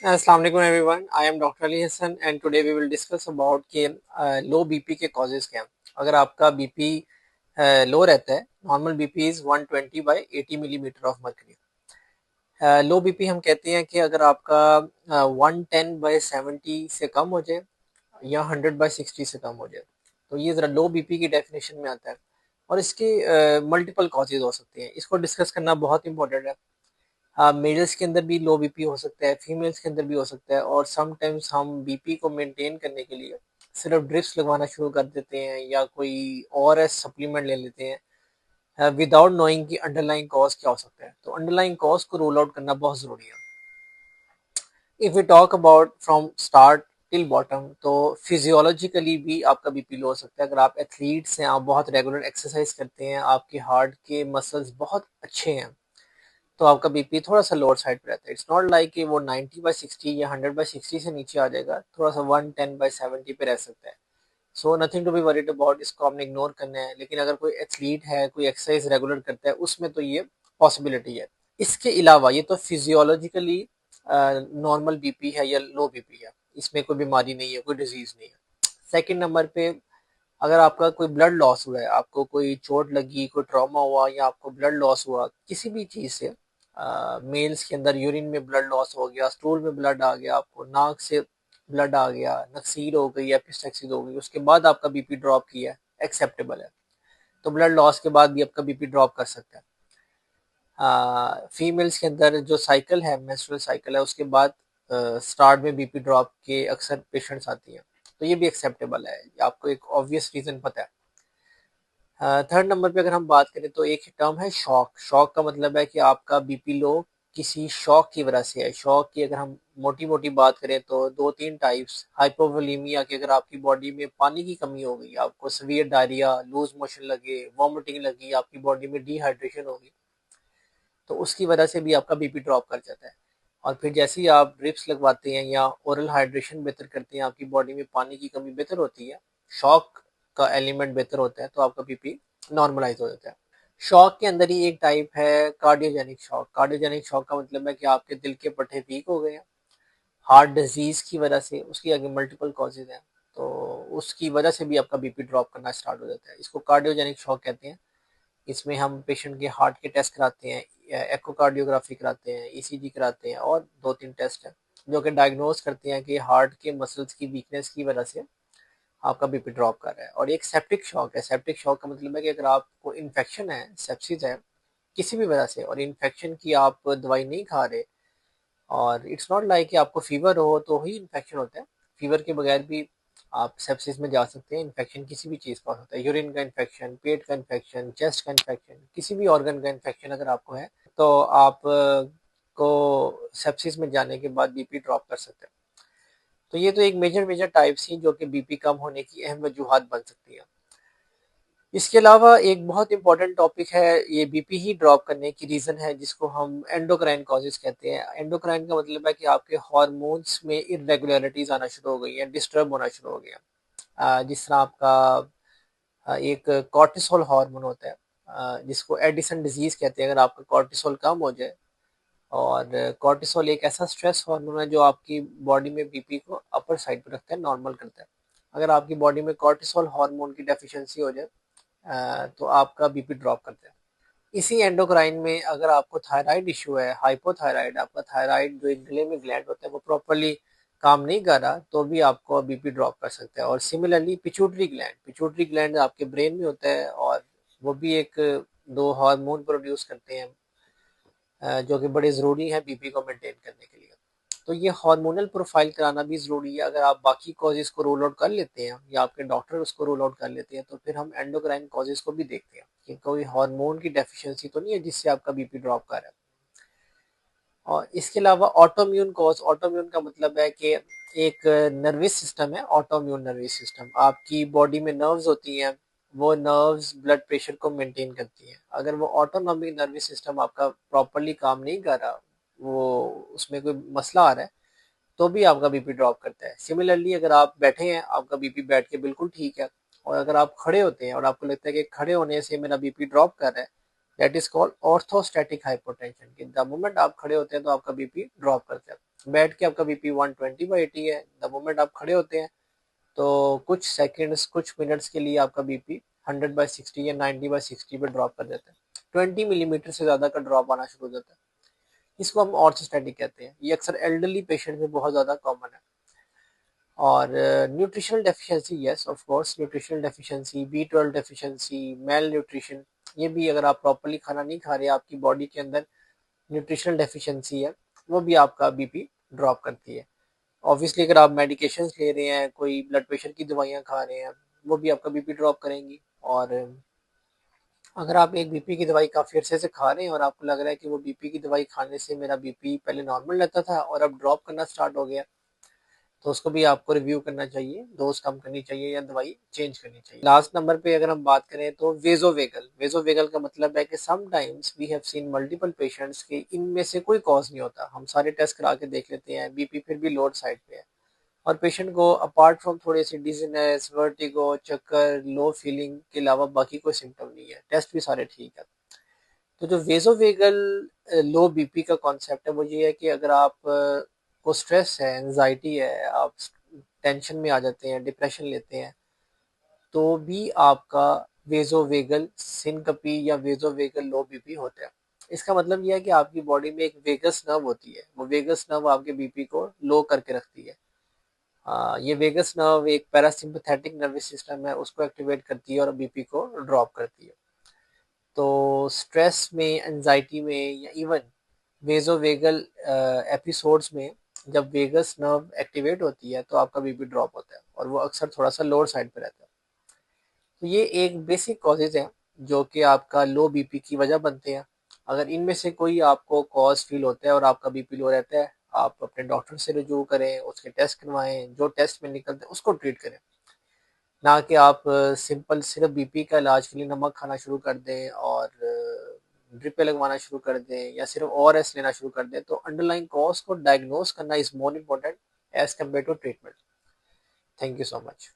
Assalamu alaikum everyone. I am Dr. Ali Hassan and today we will discuss about कि लो BP के causes क्या हैं. अगर आपका बीपी लो रहता है, normal BP is 120 by 80 millimetre of mercury. Low BP हम कहते हैं कि अगर आपका 110 बाई 70 से कम हो जाए या 100 बाई 60 से कम हो जाए, तो ये ज़रा लो बीपी की डेफिनेशन में आता है. और इसके मल्टीपल कॉजेज हो सकते हैं. इसको डिस्कस करना बहुत इंपॉर्टेंट है. हाँ, मेल्स के अंदर भी लो बीपी हो सकता है, फीमेल्स के अंदर भी हो सकता है, और समटाइम्स हम बीपी को मेंटेन करने के लिए सिर्फ ड्रिप्स लगवाना शुरू कर देते हैं या कोई और एस सप्लीमेंट ले लेते हैं विदाउट नोइंग कि अंडरलाइंग कॉज क्या हो सकता है. तो अंडरलाइंग कॉज को रूल आउट करना बहुत ज़रूरी है. If we talk about from start till bottom, तो फिजियोलॉजिकली भी आपका बीपी लो हो सकता है. अगर आप एथलीट्स हैं, आप बहुत रेगुलर एक्सरसाइज करते हैं, आपके हार्ट के मसल्स बहुत अच्छे हैं, तो आपका बीपी थोड़ा सा लोअर साइड पे रहता है. इट्स नॉट लाइक कि वो 90 बाई 60 या 100 बाई 60 से नीचे आ जाएगा, थोड़ा सा 110 बाई 70 पे रह सकता है. So nothing to be worried about, इसको आपने इग्नोर करना है. लेकिन अगर कोई एथलीट है, कोई एक्सरसाइज रेगुलर करता है, उसमें तो ये पॉसिबिलिटी है. इसके अलावा ये तो फिजियोलॉजिकली नॉर्मल बीपी है या लो बीपी है, इसमें कोई बीमारी नहीं है, कोई डिजीज नहीं है. सेकेंड नंबर पे, अगर आपका कोई ब्लड लॉस हुआ है, आपको कोई चोट लगी, कोई ट्रॉमा हुआ या आपको ब्लड लॉस हुआ किसी भी चीज़ से, मेल्स के अंदर यूरिन में ब्लड लॉस हो गया, स्टूल में ब्लड आ गया, आपको नाक से ब्लड आ गया, नक्सीर हो गई, एपिस्टैक्सिस हो गई, उसके बाद आपका बीपी ड्रॉप किया है, एक्सेप्टेबल है. तो ब्लड लॉस के बाद भी आपका बीपी ड्रॉप कर सकता है. फीमेल्स के अंदर जो साइकिल है, मेंस्ट्रुअल साइकिल है, उसके बाद स्टार्ट में बीपी ड्रॉप के अक्सर पेशेंट्स आती हैं, तो ये भी एक्सेप्टेबल है. आपको एक ऑब्वियस रीज़न पता है. थर्ड नंबर पे अगर हम बात करें तो एक टर्म है शॉक. शॉक का मतलब है कि आपका बीपी लो किसी शॉक की वजह से है. शॉक की अगर हम मोटी मोटी बात करें तो दो तीन टाइप्स. हाइपोवोलीमिया की, अगर आपकी बॉडी में पानी की कमी हो गई, आपको सीवियर डायरिया, लूज मोशन लगे, वॉमिटिंग लगी, आपकी बॉडी में डिहाइड्रेशन होगी, तो उसकी वजह से भी आपका बीपी ड्रॉप कर जाता है. और फिर जैसे ही आप ड्रिप्स लगवाते हैं या ओरल हाइड्रेशन बेहतर करते हैं, आपकी बॉडी में पानी की कमी बेहतर होती है, शॉक का एलिमेंट बेहतर होता है, तो आपका बीपी नॉर्मलाइज हो जाता है. शॉक के अंदर ही एक टाइप है कार्डियोजेनिक शॉक. कार्डियोजेनिक शॉक का मतलब है कि आपके दिल के पट्टे वीक हो गए हैं हार्ट डिजीज की वजह से. उसकी आगे मल्टीपल कॉजेज हैं, तो उसकी वजह से भी आपका बीपी ड्रॉप करना स्टार्ट हो जाता है. इसको कार्डियोजेनिक शॉक कहते हैं. इसमें हम पेशेंट के हार्ट के टेस्ट कराते हैं, एकोकार्डियोग्राफी कराते हैं, ईसीजी कराते हैं, और दो तीन टेस्ट हैं जो कि डायग्नोज करते हैं कि हार्ट के मसल्स की वीकनेस की वजह से आपका बीपी ड्रॉप कर रहा है. और एक सेप्टिक शॉक है. सेप्टिक शॉक का मतलब है कि अगर आपको इन्फेक्शन है, सेप्सिस है किसी भी वजह से, और इन्फेक्शन की आप दवाई नहीं खा रहे, और इट्स नॉट लाइक कि आपको फीवर हो तो ही इन्फेक्शन होता है. फीवर के बगैर भी आप सेप्सिस में जा सकते हैं. इन्फेक्शन किसी भी चीज़ का हो सकता है, यूरिन का इन्फेक्शन, पेट का इन्फेक्शन, चेस्ट का इन्फेक्शन, किसी भी ऑर्गन का इन्फेक्शन अगर आपको है, तो आप को सेप्सिस में जाने के बाद बीपी ड्रॉप कर सकते हैं. तो ये तो एक मेजर मेजर टाइप्स ही जो कि बीपी कम होने की अहम वजूहात बन सकती है. इसके अलावा एक बहुत इंपॉर्टेंट टॉपिक है, ये बीपी ही ड्रॉप करने की रीज़न है, जिसको हम एंडोक्राइन कॉजेज कहते हैं. एंडोक्राइन का मतलब है कि आपके हार्मोन्स में इरेगुलरिटीज आना शुरू हो गई हैं, डिस्टर्ब होना शुरू हो गया. जिस तरह आपका एक कॉर्टिसोल हार्मोन होता है, जिसको एडिसन डिजीज कहते हैं. अगर आपका कॉर्टिसोल कम हो जाए, और कॉर्टिसोल एक ऐसा स्ट्रेस हार्मोन है जो आपकी बॉडी में बीपी को अपर साइड पर रखता है, नॉर्मल करता है. अगर आपकी बॉडी में कॉर्टिसोल हार्मोन की डेफिशिएंसी हो जाए, तो आपका बीपी ड्रॉप करता है. इसी एंडोक्राइन में अगर आपको थायराइड इशू है, हाइपोथायराइड, आपका थायराइड जो एक गले में ग्लैंड होता है वो प्रॉपरली काम नहीं कर रहा, तो भी आपको बीपी ड्रॉप कर सकता है. और सिमिलरली पिट्यूटरी ग्लैंड आपके ब्रेन में होता है, और वो भी एक दो हार्मोन प्रोड्यूस करते हैं, जो कि बड़े ज़रूरी हैं बीपी को मेंटेन करने के लिए. तो ये हार्मोनल प्रोफाइल कराना भी ज़रूरी है. अगर आप बाकी कॉजेज़ को रूल आउट कर लेते हैं या आपके डॉक्टर उसको रूल आउट कर लेते हैं, तो फिर हम एंडोक्राइन कॉजेज़ को भी देखते हैं कि कोई हार्मोन की डेफिशिएंसी तो नहीं है जिससे आपका बीपी ड्रॉप कर रहा है. और इसके अलावा ऑटोम्यून कॉज. ऑटोम्यून का मतलब है कि एक नर्वस सिस्टम है, ऑटोम्यून नर्वस सिस्टम. आपकी बॉडी में नर्व्स होती हैं, वो नर्व्स ब्लड प्रेशर को मेंटेन करती हैं. अगर वो ऑटोनॉमिक नर्वस सिस्टम आपका प्रॉपरली काम नहीं कर रहा, वो उसमें कोई मसला आ रहा है, तो भी आपका बीपी ड्रॉप करता है. सिमिलरली अगर आप बैठे हैं, आपका बीपी बैठ के बिल्कुल ठीक है, और अगर आप खड़े होते हैं और आपको लगता है कि खड़े होने से मेरा बीपी ड्रॉप कर रहा है, that is called orthostatic hypotension. कि द मोमेंट आप खड़े होते हैं तो आपका बीपी ड्रॉप करता है. बैठ के आपका बीपी 120/80 है, द मोमेंट आप खड़े होते हैं तो कुछ सेकंड्स कुछ मिनट्स के लिए आपका बीपी 100/60 या 90/60 पे ड्रॉप कर देता है। 20 मिलीमीटर से ज़्यादा का ड्रॉप आना शुरू हो जाता है। इसको हम ऑर्थोस्टैटिक कहते हैं। ये अक्सर एल्डरली पेशेंट में बहुत ज़्यादा कॉमन है। और nutritional deficiency, yes of course, nutritional deficiency, B12 deficiency, mail nutrition, ये भी अगर आप प्रॉपर्ली खाना नहीं खा रहे, आपकी बॉडी के अंदर न्यूट्रिशनल डेफिशिएंसी है, वो भी आपका बीपी ड्रॉप करती है। ऑब्वियसली अगर आप मेडिकेशंस ले रहे हैं, कोई ब्लड प्रेशर की दवाइयाँ खा रहे हैं, वो भी आपका बीपी ड्रॉप करेंगी। और अगर आप एक बीपी की दवाई काफ़ी अरसे से खा रहे हैं और आपको लग रहा है कि वो बीपी की दवाई खाने से मेरा बीपी पहले नॉर्मल रहता था और अब ड्रॉप करना स्टार्ट हो गया, तो उसको भी आपको रिव्यू करना चाहिए, डोज कम करनी चाहिए या दवाई चेंज करनी चाहिए। लास्ट नंबर पे अगर हम बात करें तो वेजोवेगल। वेजोवेगल का मतलब है कि sometimes we have seen multiple patients के इनमें से कोई कॉज नहीं होता, हम सारे टेस्ट करा के देख लेते हैं, बीपी फिर भी लोअर साइड पे है, और पेशेंट को अपार्ट फ्रॉम थोड़ी सी डिजीनेस, वर्टिगो, चक्कर, लो फीलिंग के अलावा बाकी कोई सिम्टम नहीं है, टेस्ट भी सारे ठीक है। तो जो वेजोवेगल लो बीपी का कॉन्सेप्ट है वो ये है कि अगर आप को स्ट्रेस है, एंजाइटी है, आप टेंशन में आ जाते हैं, डिप्रेशन लेते हैं, तो भी आपका वेजोवेगल सिनकपी या वेजोवेगल लो बीपी होता है। इसका मतलब यह है कि आपकी बॉडी में एक वेगस नर्व होती है, वो वेगस नर्व आपके बीपी को लो करके रखती है। ये वेगस नर्व एक पैरासिम्पथेटिक नर्वस सिस्टम है, उसको एक्टिवेट करती है और बीपी को ड्रॉप करती है। तो स्ट्रेस में, एंजाइटी में या इवन वेजोवेगल एपिसोड्स में जब वेगस नर्व एक्टिवेट होती है तो आपका बीपी ड्रॉप होता है और वो अक्सर थोड़ा सा लोअर साइड पे रहता है। तो ये एक बेसिक कॉजेज हैं जो कि आपका लो बीपी की वजह बनते हैं। अगर इनमें से कोई आपको कॉज फील होता है और आपका बीपी लो रहता है, आप अपने डॉक्टर से रिव्यू करें, उसके टेस्ट करवाएं, जो टेस्ट में निकलते हैं उसको ट्रीट करें, ना कि आप सिंपल सिर्फ बीपी का इलाज के लिए नमक खाना शुरू कर दें और ड्रिपें लगवाना शुरू कर दें या सिर्फ ORS लेना शुरू कर दें। तो अंडरलाइंग कॉज को डायग्नोज करना is more important as compare to treatment. Thank you so much.